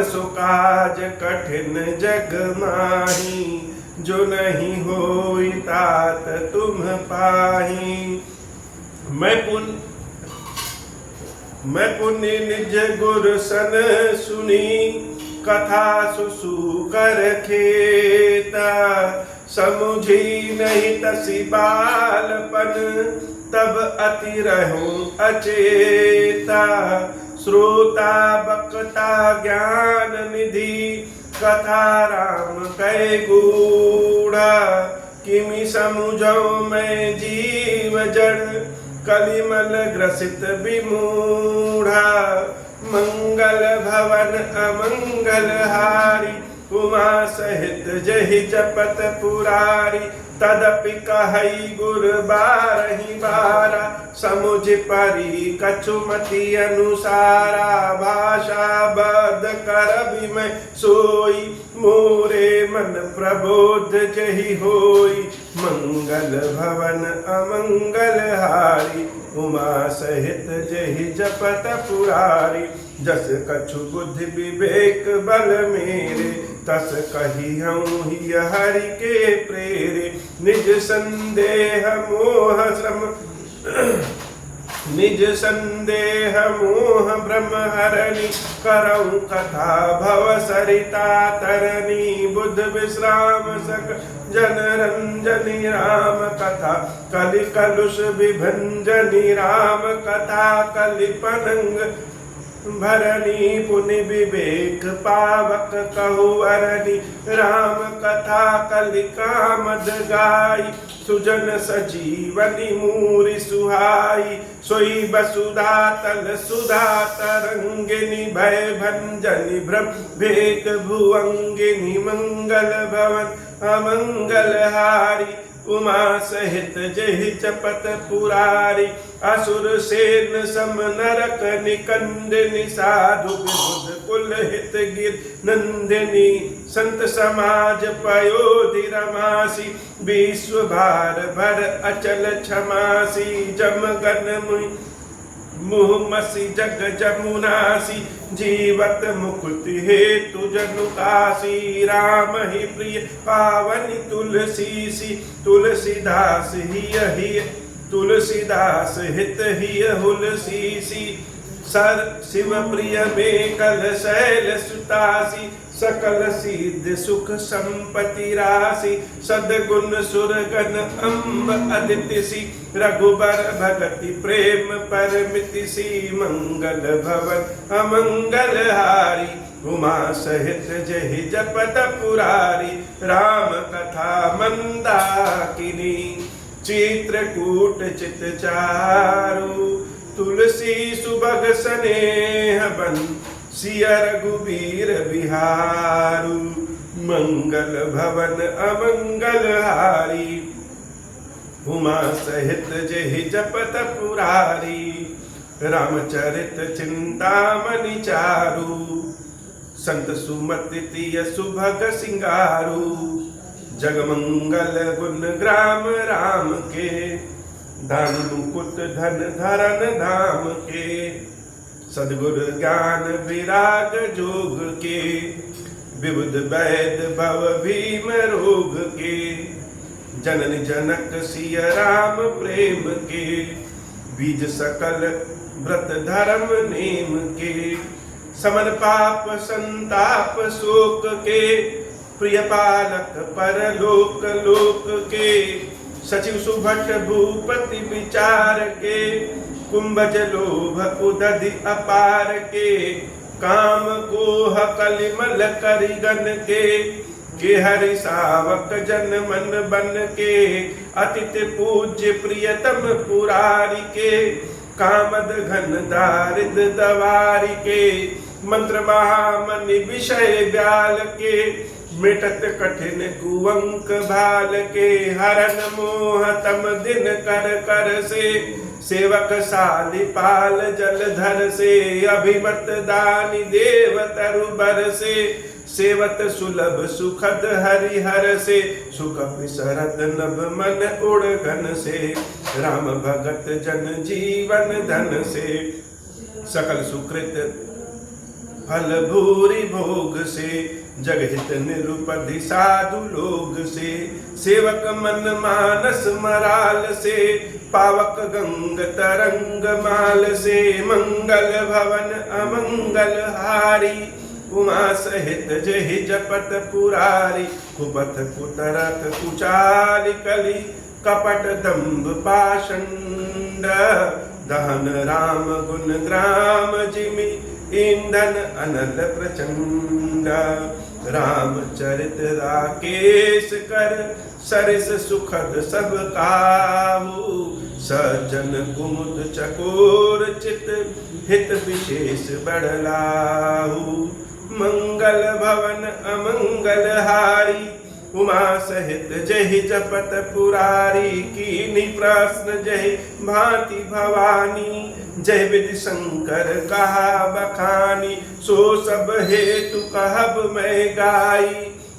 पवन सो काज कठिन जग माही, जो नहीं होई तात तुम पाही। मैं पुण्य निज गुर सन सुनी, कथा सुसु कर खेता। समुझी नहीं तसी बालपन, तब अति रहूं अचेता। श्रोता बक्ता ज्ञान निधि, कथा राम कै गूढ़ा। किमि समुझौ मैं जीव जड़, कलिमल ग्रसित विमूढ़ा। मंगल भवन अमंगल हारी, उमा सहित जहि जपत पुरारी। तदपि कहई गुर बारहि बारा, समुझ परी कछुमति अनुसारा। भाषा बद्ध कर मैं सोई, मोरे मन प्रबोध जहि होई। मंगल भवन अमंगल हारी, उमा सहित जहि जपत पुरारी। जस कछु बुद्धि विवेक बल मेरे, तस कही हूँ ही हरि के प्रेरे। निज संदेह मोह श्रम निज संदेह मोह ब्रह्म हरणी। करऊँ कथा भव सरिता तरनी, बुद्ध विश्राम सक जन रंजनी। राम कथा कलि कलुष विभंजनी, राम कथा कलि पनंग भरनी। पुनि विवेक पावक कहु अरनी, राम कथा कलि कामद गाई। सुजन सजीवनी मूरि सुहाई, सोई वसुधा तल सुधा तरंगिनी। भय भंजनी भ्रम भेद भुअंगिनी, मंगल भवन अमंगल हारी। उमा सहित जहि जपत पुरारी। असुर सेन सम नरक निकंदिनी, साधु विबुध कुल हित गिर नंदिनी। संत समाज पयोधि रमासी, विश्व भार भर अचल क्षमासी। जम गन मुहमसी जग जमुनासी, जीवत मुक्ति हेतु जनु कासी। राम ही प्रिय पावनी तुलसी सी, तुलसीदास ही तुलसीदास हित ही हुलसी सी। सर शिव प्रिय में कल शैल सुतासी, सकल सिद्ध सुख संपत्ति राशि। सदगुण सुरगन अम्ब अदिति सी, रघुबर भगति प्रेम परमिति सी। मंगल भवन अमंगल हारी, उमा सहित जहि जपत पुरारी। राम कथा मंदाकिनी, चित्रकूट चित चारु। तुलसी सुभग स्नेह बन, सिया रघुबीर बिहारू। मंगल भवन अमंगल हारी, उमा सहित जहि जपत पुरारी। रामचरित चिंतामणि चारु, संत सुमति तिय सुभग सिंगारू। जगमंगल गुण ग्राम राम के, दान मुकुट धन धरन धाम के। सद्गुरु ज्ञान विराग जोग के, विबुध वैद भव भीम रोग के। जननी जनक सिय राम प्रेम के, बीज सकल व्रत धर्म नेम के। समन पाप संताप शोक के, प्रिय पालक परलोक लोक के। सचिव सुभट भूपति विचार के, कुंभज लोभ उदधि अपार के। काम कोह कलिमल करिगन के हरि सावक जन मन बन के। अतिथि पूज्य प्रियतम पुरारी के, कामद घन दारिद दवारी के। मंत्र महामनि विषय ब्याल के, मिटत कठिन कुवंक भाल के। हरन मोह तम दिन कर कर से, सेवक साली पाल जलधर से। अभिमत दानी देव तरु बर से, सेवत सुलभ सुखद हरिहर से। सुख विसरत नभ मन उड़गन से, राम भगत जन जीवन धन से। सकल सुकृत फल भूरि भोग से, जगहित निरुपधि साधु लोग से, सेवक मन मानस मराल से, पावक गंग तरंग माल से, मंगल भवन अमंगल हारी, उमा सहित जहि जपत पुरारी, कुपथ कुतरथ कुचाल कली, कपट दंभ पाषंड, दहन राम गुण ग्राम जिमि, ईंधन अनल प्रचंड, रामचरित राकेश कर, सरिस सुखद सब काहू, सज्जन कुमुद चकोर चित, हित विशेष बढ़लाहू, मंगल भवन अमंगल हारी, उमा सहित जहि जपत पुरारी, कीन्ही प्रश्न जहि भांति भवानी, जय विधि शंकर कहा बखानी, सो सब हेतु कहब मैं गाई,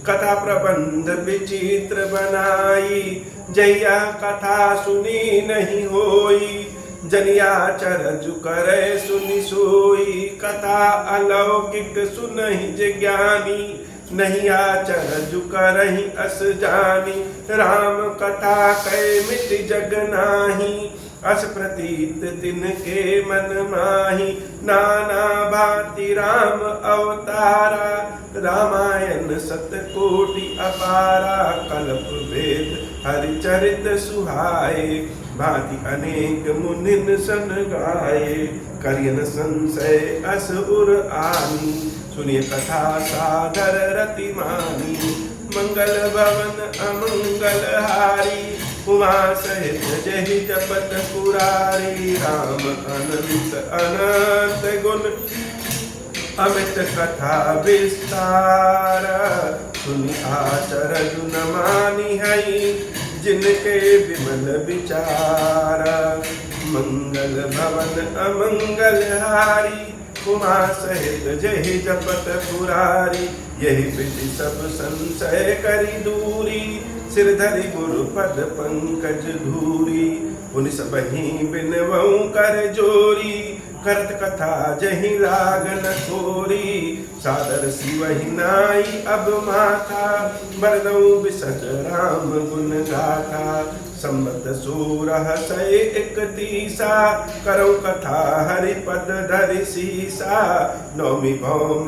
कथा प्रबंध विचित्र बनाई, जया कथा सुनी नहीं होई, जनिया चरजु करे सुनि सोई, कथा अलौकिक सुनहि जिज्ञानी, नहीं आचरजु करहि अस जानी, राम कथा कै मिट जग नाही, अस प्रतीत दिन के मन माही, नाना भांति राम अवतारा, रामायण सतकोटि अपारा, कल्प वेद हरिचरित सुहाए, भांति अनेक मुनिन सन गाए, करियन संशय अस उर आनी, सुनिए कथा सागर रति मानी, मंगल भवन अमंगल हारी, उमा सहित जहि जपत पुरारी, राम अनंत अनंत गुण अमित कथा विस्तार, सुनि आचरजु न मानी हई, जिनके विमल विचार, मंगल भवन अमंगल हारी, उमा सहित जहि जपत पुरारी, यही विधि सब संशय करी दूरी, सिरधरि गुरु पद पंकज धूरी, उन सबहि बिनवऊं कर जोरी, करत कथा जहि लागन थोरी, सादर सिवहि नाई अब माथा, बरदऊ बिसज राम गुण गाथा, संबत 1631 करौ कथा हरिपद धरि सीसा, नौमी भौम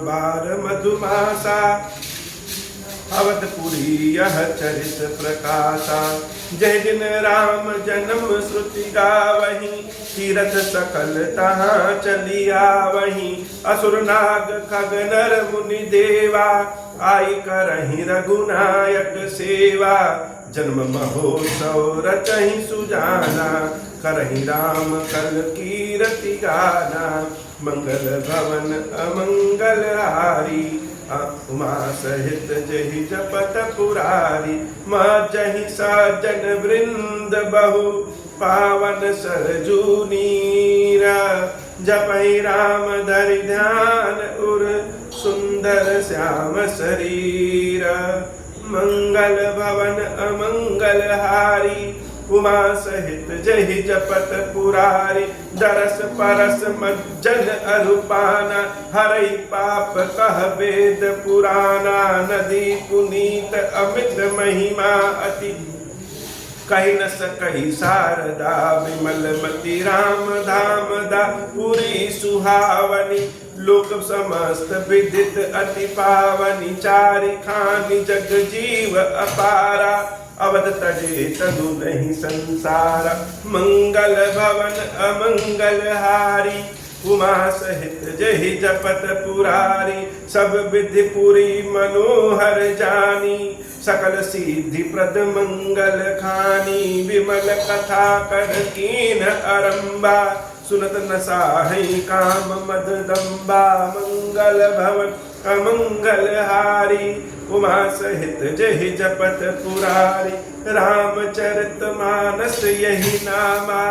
बार मधुमासा, अवधपुरी यह चरित प्रकाशा, जय दिन राम जन्म श्रुति गावही, तीरथ सकल तहाँ चलिया वही, असुर नाग खग नर मुनि देवा, आई करहि रघुनायक सेवा, जन्म महोत्सव रचहि सुजाना, करहि राम कल कीरति गाना, मंगल भवन अमंगल हारी, उमा सहित जहि जपत पुरारी, मज्जहि सज्जन वृंद बहु, पावन सरजू नीरा, जपहि राम धरि ध्यान उर, सुंदर श्याम शरीर, मंगल भवन अमंगल हारी, उमा सहित जहि जपत पुरारी, दरस परस मज्जन अरूपाना, हरई पाप कह वेद पुराना, नदी पुनीत अमित महिमा अति, कही न सकही शारदा, विमल मति राम धाम दा, पूरी सुहावनी, लोक समस्त विदित अति पावनी, चारि खानी जग जीव अपारा, अवध तजे तनु नहीं संसार, मंगल भवन अमंगल हारी, उमा सहित जहि जपत पुरारी, सब विधि पुरी मनोहर जानी, सकल सिद्धि प्रद मंगल खानी, विमल कथा कर कीन अरंबा, सुनत न साहि काम मद दम्बा, मंगल भवन अमंगल हारी, उमा सहित जहि जपत पुरारी, रामचरित मानस यही नामा,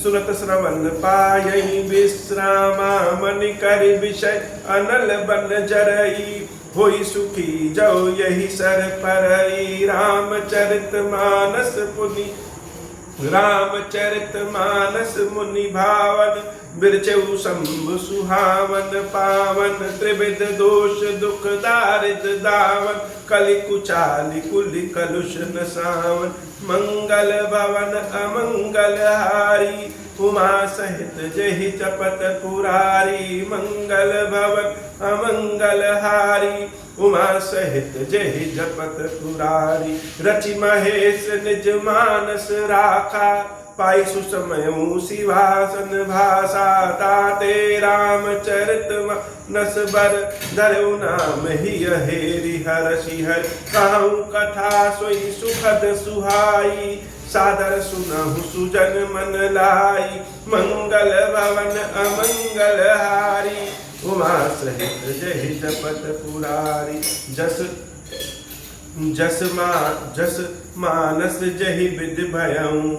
सुनत श्रवण पायई विश्रामा, मनि करि विषय अनल बन जरई, होई सुखी जो यही सर परई, रामचरित मानस पुनि रामचरित मानस मुनि भावन बिरचऊ शंभु सुहावन पावन त्रिविध दोष दुख दारिद दावन कलि कुचालि कुलि कलुष नसावन मंगल भवन अमंगल हारी उमा सहित जहि जपत पुरारी मंगल भवन अमंगल हारी उमा सहित जहि जपत पुरारी रचि महेश निज मानस राखा पाई सुसमयु सिवासन भाषा ताते रामचरित मानस बर धरऊ नाम ही हेरि हरषि हरि कहूँ कथा सोई सुखद सुहाई सादर सुनहु सुजन मन लाई मंगल भवन अमंगल हारी उमा सहित जहि जपत पुरारी जस मानस जहि विधि भयऊ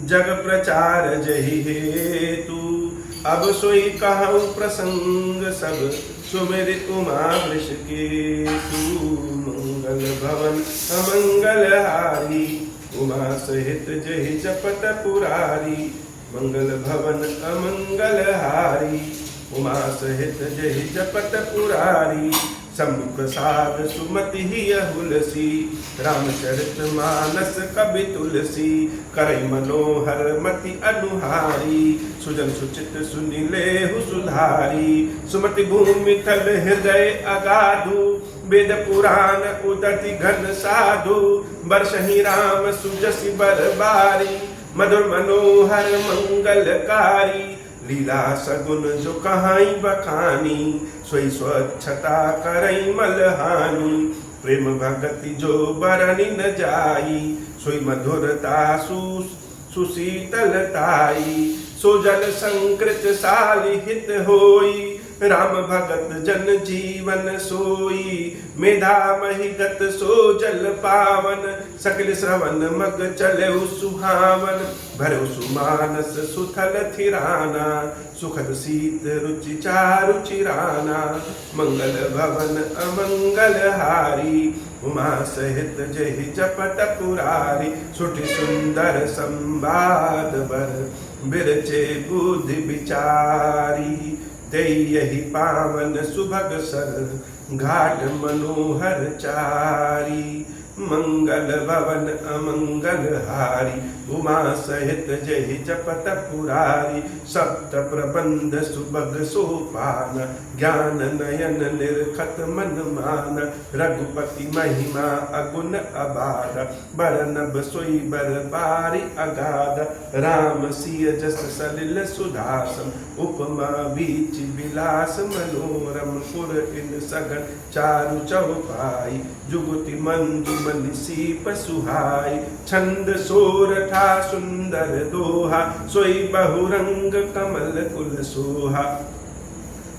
जग प्रचार जहि हेतु अब सोई कहूँ प्रसंग सब सुमिर उमा वृषकेतु मंगल भवन अमंगल हारी उमा सहित जहि जपत पुरारी मंगल भवन अमंगल हारी उमा सहित जहि जपत पुरारी शंभु प्रसाद सुमति ही हुलसी रामचरित मानस कवि तुलसी करई मनोहर मति अनुहारी सुजन सुचित सुनिले सुधारी सुमति भूमि थल हृदय अगाधु वेद पुराण उदति घन साधु बरसहि राम सुजसि बरबारी मधुर मनोहर मंगलकारी लीला सगुन जो कहाई बखानी सोई स्वच्छता करई मलहानी प्रेम भगति जो बरनि न जाई सोई मधुरता सुशीतलताई सो जल संकृत साली हित होई राम भगत जन जीवन सोई मेधा महिगत सो जल पावन सकल श्रवण मग चले सुहावन भरो सुमानस सुथल थिराना सुखद शीत रुचि चारु चिराना मंगल भवन अमंगल हारी उमा सहित जहि जपत पुरारी सुठी सुंदर संवाद बर बिरचे बुद्धि विचारी ते यही पावन सुभग सर घाट मनोहर चारी मंगल भवन अमंगल हारी उमा सहित जहि जपत पुरारी सप्त प्रबंध सुभग सोपान ज्ञान नयन निर्खत मन मान रघुपति महिमा अगुण अबाध बरनब सोई बर बारी अगाध राम सिय जस सलिल सुधासम उपमा बीच विलास मनोरम पुर इन सगन चारु चौपाई जुगति मंजु मनि सीप सुहाई छंद सोरठा सुंदर दोहा सोई बहुरंग कमल कुल सोहा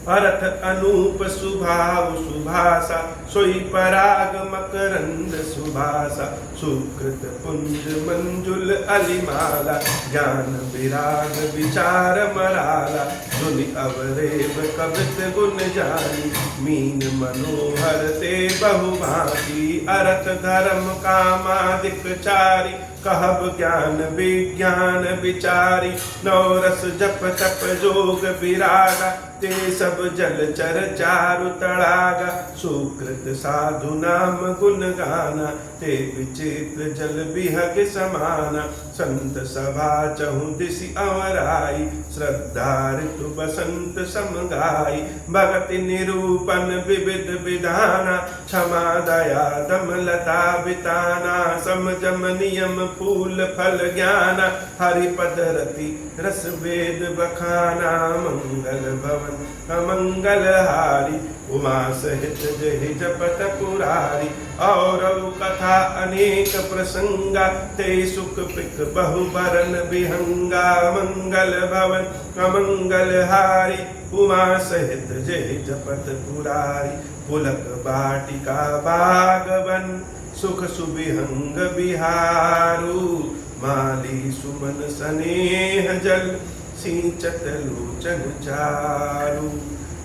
अरथ अनूप सुभाव सुभाषा सोई पराग मकरंद सुभाषा सुकृत पुंज मंजुल अलिमाला ज्ञान विराग विचार मराला धुनि अवरेव कवित गुण जानी मीन मनोहर ते बहुभांति अरथ धर्म कामादिक चारी कहब ज्ञान विज्ञान विचारी नौरस जप तप जोग विरागा ते सब जल चर चारु तड़ागा सुकृत साधु नाम गुण गाना ते विचित्र जल बिहग समाना संत सभा चहु दिशि अवराई श्रद्धा ऋतु बसंत समगाई भगति निरूपण विविध विधाना क्षमा दया दमलता बिताना समजम नियम फूल फल ज्ञान हरिपद रति रस वेद बखाना मंगल भवन अमंगल हारी उमा सहित जहि जपत पुरारी और कथा अनेक प्रसंगा ते सुख पिक बहु बरन विहंगा मंगल भवन अमंगल हारी उमा सहित जहि जपत पुरारी पुलक बाटिका बागवन सुख सुविहंग बिहारू माली सुमन स्नेह जल सिंचत लोचन चारु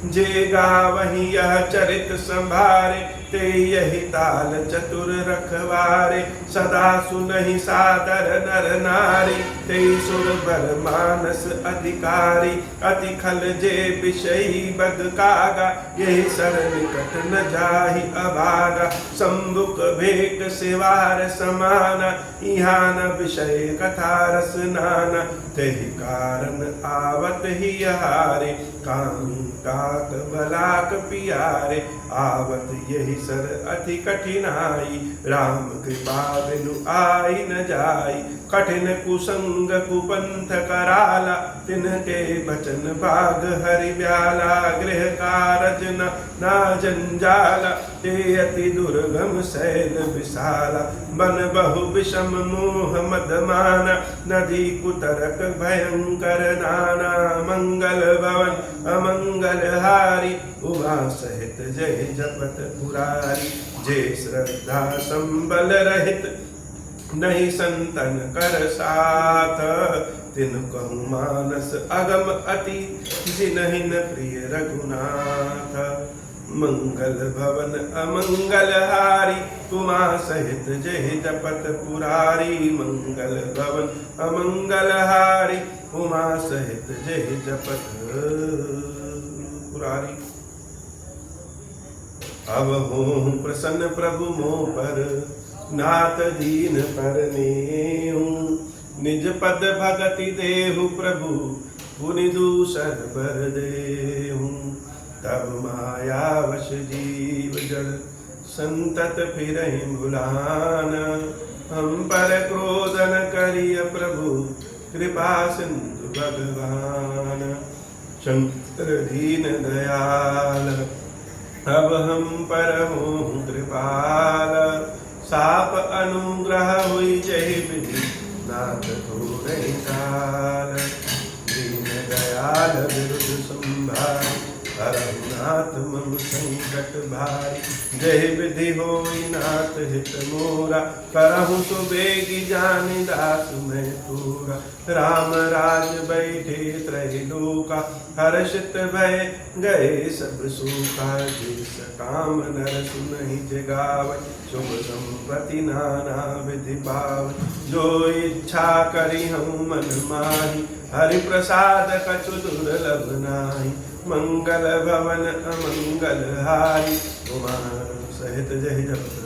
जे गावही यह चरित संभारे, ते यही ताल चतुर रखवारे। सदा सुनहि सादर नर नारी, ते सुर बर मानस अधिकारी। अति खल जे विषयी बग कागा, यही सर निकट न जाहि अभागा। सम्मुख भेक सेवार समाना, यहाँ न विषय कथा रस नाना। तेहि कारण आवत ही हारे, कामी काक बलाक पियारे। आवत यही सर अति कठिनाई, राम कृपा बिनु आई न जाई। कठिन कुसंग कुपंथ कराला, तिनके बचन भाग हरि ब्याला। गृह कारज ना जंजाला, ते अति दुर्गम शैल विशाला। बन बहु विषम मोह मद माना, नदी कुतरक भयंकर नाना। मंगल भवन अमंगल हारी, उमा सहित जय जपत पुरारी। जे श्रद्धा संबल रहित, नहीं संतन कर साथ। तिन कहु मानस अगम अति, जिनहिन प्रिय रघुनाथ। मंगल भवन अमंगल हारी, उमा सहित जय जपत पुरारी। मंगल भवन अमंगल हारी, उमा सहित जय जपत पुरारी। अब हों प्रसन्न प्रभु मोह पर, नाथ दीन पर नेहु। निज पद भगति देहु प्रभु, पुनि दूसर बर देहु। तब माया वश जीव जड़, संतत फिरहि भुलान। हम पर क्रोध न करिय प्रभु, कृपा सिंधु भगवान। शंकर दीन दयाल, अब हम पर हों कृपाल। साप अनुग्रह हुई जय विधि, नाथ थोड़े काल। दीन दयाल विरुद्ध संभाल, रघुनाथ मम संकट भारी। जय विधि होई नाथ हित मोरा, करहु सुबेगी जानि दास मैं तोरा। राम राज बैठे त्रैलोका, हर्षित भय गए सब सूखा। जिस काम नर सुनहि जगावै, शुभ संपत्ति नाना विधि पावै। जो इच्छा करी हम मन माही, हरि प्रसाद कछु दुर्लभ नाही। मंगल भवन अमंगल हारी, उमा सहित जय जपत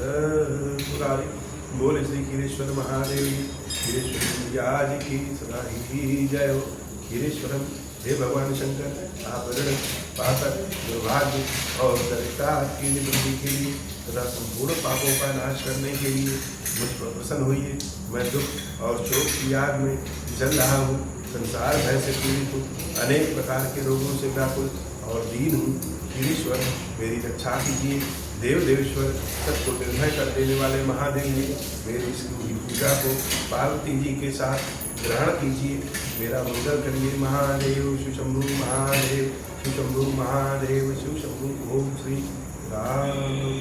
पुरारी। बोले श्री क्षीरेश्वर महादेव, क्षीरेश्वर आज की सदा ही जय हो। क्षीरेश्वरम हे भगवान शंकर, आप ऋण पातक दुर्भाग्य और दरिद्रता की निवृत्ति के लिए तथा संपूर्ण पापों का नाश करने के लिए मुझ पर प्रसन्न होइए। मैं दुख और शोक की आग में जल रहा हूँ, संसार भय से पीड़ित हूँ, अनेक प्रकार के रोगों से व्याकुल और दीन हूँ। क्षीरेश्वर मेरी रक्षा कीजिए। देव देवेश्वर, सबको निर्भय कर देने वाले महादेव जी, मेरी इस पूजा को पार्वती जी के साथ ग्रहण कीजिए। मेरा मंगल करिए। महादेव शिव शंभु महादेव, शिव शंभु महादेव, शिव शंभु। ओम श्री राम।